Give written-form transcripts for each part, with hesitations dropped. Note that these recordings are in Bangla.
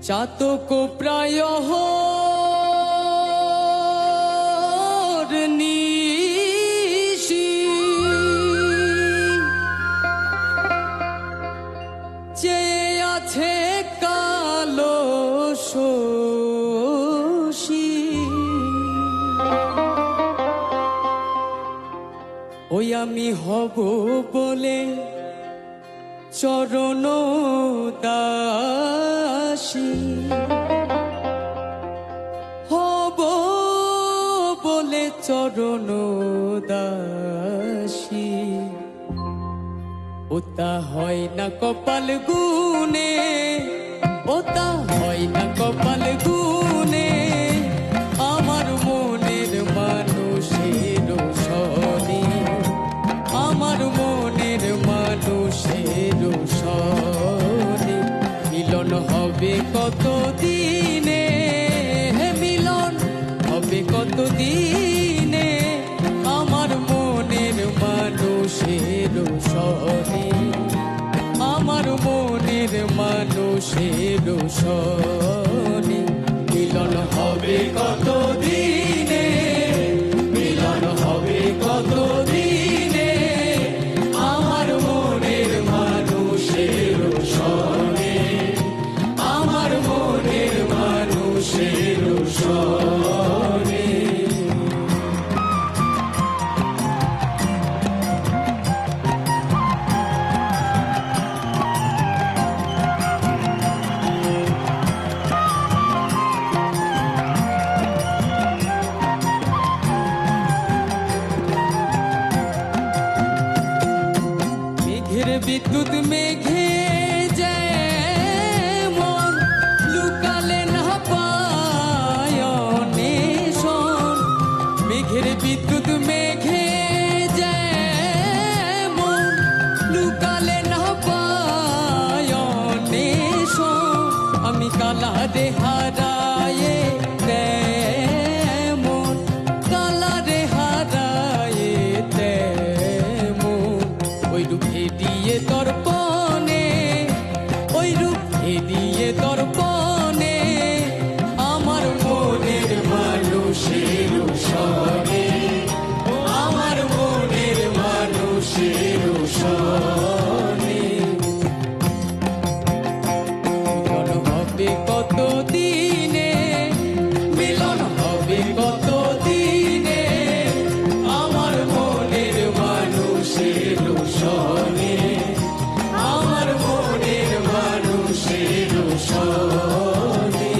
চাতক প্রায় নিশি চেয়ে আছে কালো শোষী ওই আমি হব বলে চরণ দাসী হব বলে চরণ দাসী ওটা হয় না কপাল গুনে ওটা হয় না কপাল গুনে আমার মনের মানুষের সনে আমার মনের মানুষের সনে মিলন হবে কত দিনে মিলন হবে কত দিনে আমার মনের মানুষের সনে আমার মনের মানুষের সনে মিলন হবে কত দিনে মিলন হবে কত দিনে আমার মনের মানুষের সনে আমার মনের মানুষের সনে বিদ্যুৎ মেঘে যেমন লুকালে না পায় অন্বেষণ মেঘের বিদ্যুৎ মেঘে যেমন লুকালে না পায় অন্বেষণ আমি কালারে হারায়ে তেমন কালারে হারায়ে তেমন ওই রূপে দিয়ে দর্পণে ওই রূপে দিয়ে দর্পণে আমার মনের মানুষের সনে আমার মনের মানুষের সনে মিলন হবে কত দিনে মিলন হবে কত দিনে আমার মনের মানুষের সনে আমার মনের মানুষের সনে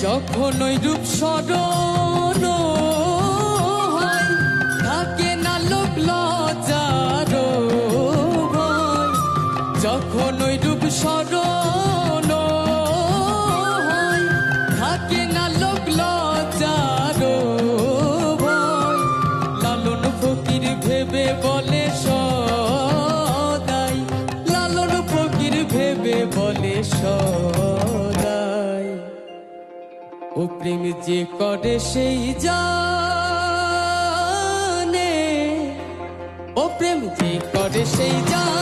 যখন ওই রূপ স্মরণ হয় থাকে না লোক লজ্জার ভয় যখন ওই রূপ স্মরণ হয় থাকে না লোক লজ্জার ভয় লালন ফকির ভেবে বলে সদাই লালন ফকির ভেবে বলে সদাই ও প্রেম যে করে সেই জানে ও প্রেম যে করে সেই জানে